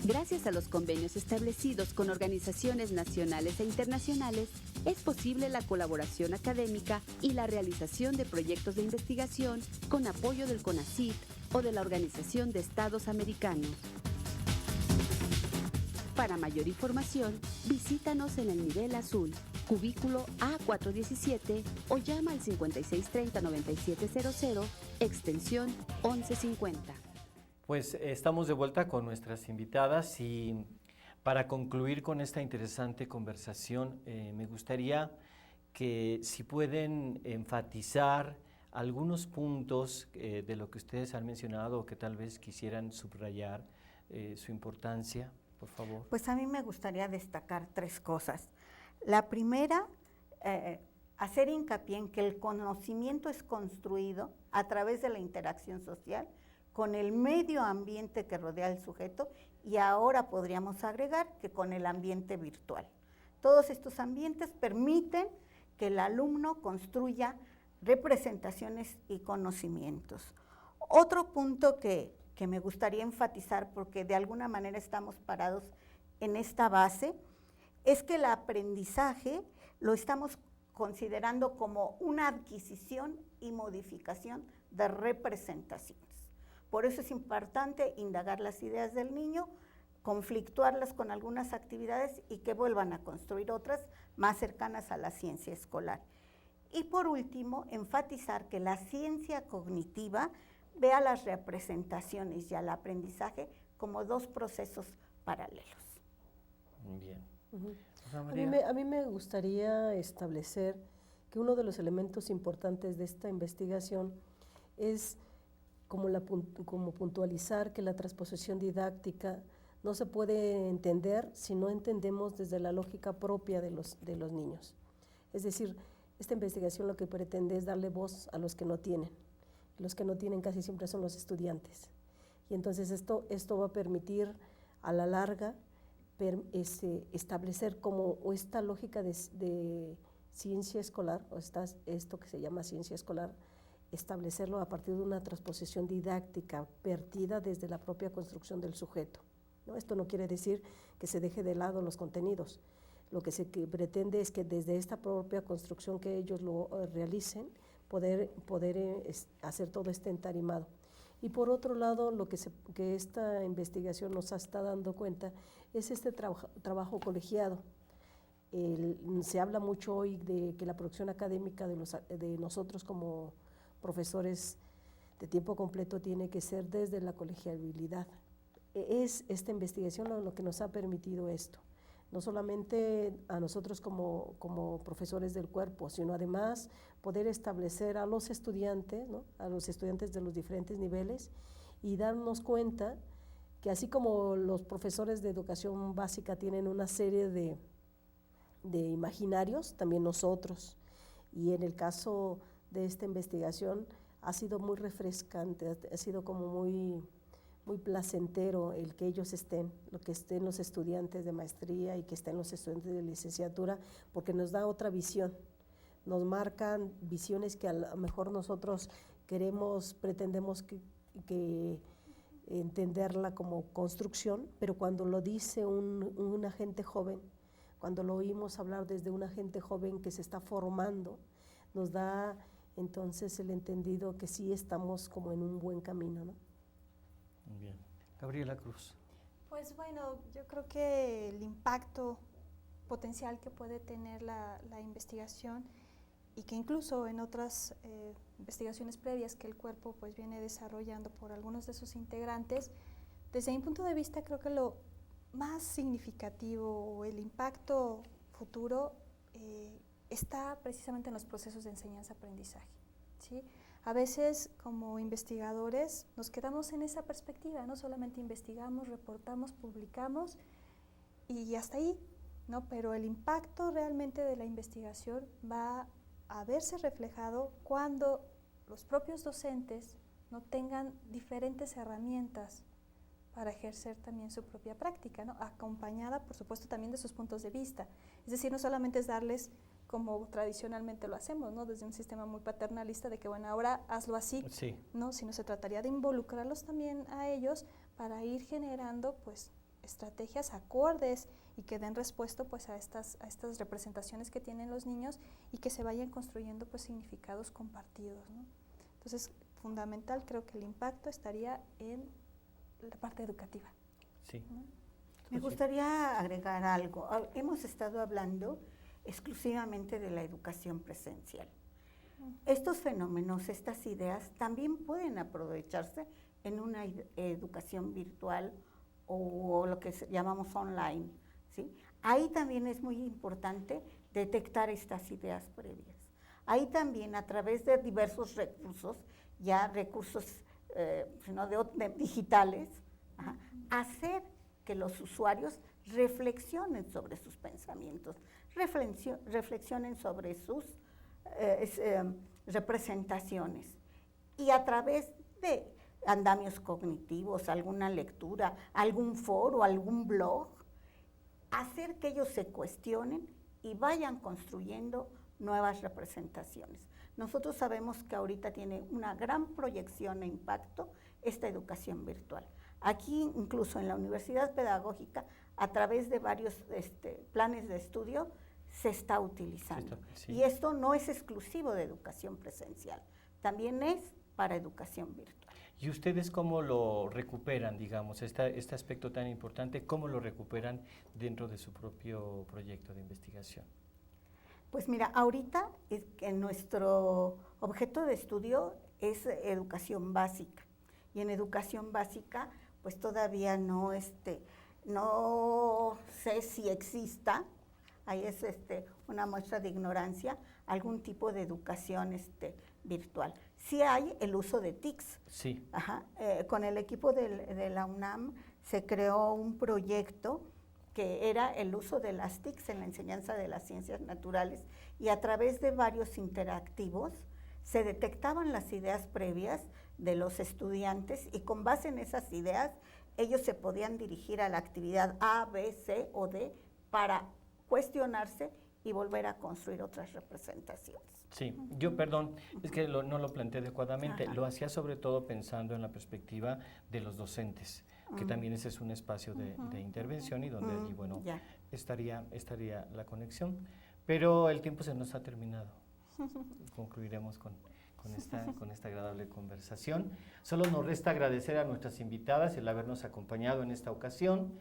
Gracias a los convenios establecidos con organizaciones nacionales e internacionales, es posible la colaboración académica y la realización de proyectos de investigación con apoyo del CONACYT o de la Organización de Estados Americanos. Para mayor información, visítanos en el nivel azul, cubículo A417 o llama al 5630-9700, extensión 1150. Pues estamos de vuelta con nuestras invitadas y para concluir con esta interesante conversación, me gustaría que si pueden enfatizar algunos puntos de lo que ustedes han mencionado o que tal vez quisieran subrayar su importancia, por favor. Pues a mí me gustaría destacar 3 cosas. La primera, hacer hincapié en que el conocimiento es construido a través de la interacción social con el medio ambiente que rodea al sujeto y ahora podríamos agregar que con el ambiente virtual. Todos estos ambientes permiten que el alumno construya representaciones y conocimientos. Otro punto que me gustaría enfatizar, porque de alguna manera estamos parados en esta base es que el aprendizaje lo estamos considerando como una adquisición y modificación de representaciones. Por eso es importante indagar las ideas del niño, conflictuarlas con algunas actividades y que vuelvan a construir otras más cercanas a la ciencia escolar. Y por último, enfatizar que la ciencia cognitiva ve a las representaciones y al aprendizaje como dos procesos paralelos. Bien. A mí me gustaría establecer que uno de los elementos importantes de esta investigación es como puntualizar que la transposición didáctica no se puede entender si no entendemos desde la lógica propia de los niños. Es decir, esta investigación lo que pretende es darle voz a los que no tienen. Los que no tienen casi siempre son los estudiantes. Y entonces esto va a permitir a la larga establecer como esta lógica de ciencia escolar, o esto que se llama ciencia escolar, establecerlo a partir de una transposición didáctica vertida desde la propia construcción del sujeto, ¿no? Esto no quiere decir que se deje de lado los contenidos. Lo que se pretende es que desde esta propia construcción que ellos lo realicen, poder hacer todo este entarimado. Y por otro lado, lo que esta investigación nos está dando cuenta es este trabajo colegiado. Se habla mucho hoy de que la producción académica de nosotros como profesores de tiempo completo tiene que ser desde la colegiabilidad. Es esta investigación lo que nos ha permitido esto, no solamente a nosotros como profesores del cuerpo, sino además poder establecer a los estudiantes, ¿no? A los estudiantes de los diferentes niveles y darnos cuenta que así como los profesores de educación básica tienen una serie de imaginarios, también nosotros. Y en el caso de esta investigación ha sido muy refrescante, ha sido como muy placentero el que ellos estén, lo que estén los estudiantes de maestría y que estén los estudiantes de licenciatura, porque nos da otra visión, nos marcan visiones que a lo mejor nosotros pretendemos que entenderla como construcción, pero cuando lo dice un agente joven, cuando lo oímos hablar desde un agente joven que se está formando, nos da entonces el entendido que sí estamos como en un buen camino, ¿no? Bien. Gabriela Cruz. Pues bueno, yo creo que el impacto potencial que puede tener la investigación y que incluso en otras investigaciones previas que el cuerpo pues viene desarrollando por algunos de sus integrantes, desde mi punto de vista creo que lo más significativo o el impacto futuro está precisamente en los procesos de enseñanza-aprendizaje, ¿sí? A veces como investigadores nos quedamos en esa perspectiva, no solamente investigamos, reportamos, publicamos y hasta ahí, ¿no? Pero el impacto realmente de la investigación va a verse reflejado cuando los propios docentes no tengan diferentes herramientas para ejercer también su propia práctica, ¿no? Acompañada, por supuesto, también de sus puntos de vista. Es decir, no solamente es darles como tradicionalmente lo hacemos, ¿no? Desde un sistema muy paternalista de que, bueno, ahora hazlo así, sí, ¿no? Sino se trataría de involucrarlos también a ellos para ir generando, pues, estrategias acordes y que den respuesta, pues, a estas representaciones que tienen los niños y que se vayan construyendo, pues, significados compartidos, ¿no? Entonces, fundamental, creo que el impacto estaría en la parte educativa. Sí. ¿No? Me gustaría agregar algo. Hemos estado hablando exclusivamente de la educación presencial. Estos fenómenos, estas ideas, también pueden aprovecharse en una educación virtual o lo que llamamos online, ¿sí? Ahí también es muy importante detectar estas ideas previas. Ahí también, a través de diversos recursos, ya recursos digitales, hacer que los usuarios reflexionen sobre sus pensamientos, reflexionen sobre sus representaciones y a través de andamios cognitivos, alguna lectura, algún foro, algún blog, hacer que ellos se cuestionen y vayan construyendo nuevas representaciones. Nosotros sabemos que ahorita tiene una gran proyección e impacto esta educación virtual. Aquí, incluso en la Universidad Pedagógica, a través de varios planes de estudio se está utilizando. Sí. Y esto no es exclusivo de educación presencial, también es para educación virtual. ¿Y ustedes cómo lo recuperan, digamos, este aspecto tan importante, cómo lo recuperan dentro de su propio proyecto de investigación? Pues mira, ahorita en nuestro objeto de estudio es educación básica, y en educación básica pues todavía no sé si exista, ahí es una muestra de ignorancia, algún tipo de educación virtual. Sí hay el uso de TICs. Sí. Ajá, con el equipo de la UNAM se creó un proyecto que era el uso de las TICs en la enseñanza de las ciencias naturales, y a través de varios interactivos se detectaban las ideas previas de los estudiantes, y con base en esas ideas ellos se podían dirigir a la actividad A, B, C o D para cuestionarse y volver a construir otras representaciones. Sí, yo perdón, es que no lo planteé adecuadamente, Ajá. lo hacía sobre todo pensando en la perspectiva de los docentes, que también ese es un espacio de intervención y donde allí, bueno, Ya. estaría la conexión, pero el tiempo se nos ha terminado. Concluiremos con esta agradable conversación. Solo nos resta agradecer a nuestras invitadas el habernos acompañado en esta ocasión.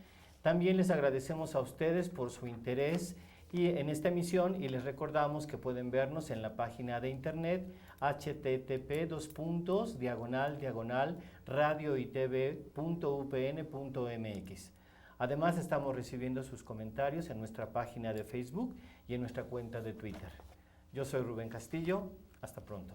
También les agradecemos a ustedes por su interés en esta emisión, y les recordamos que pueden vernos en la página de internet http://radioytv.upn.mx. Además, estamos recibiendo sus comentarios en nuestra página de Facebook y en nuestra cuenta de Twitter. Yo soy Rubén Castillo. Hasta pronto.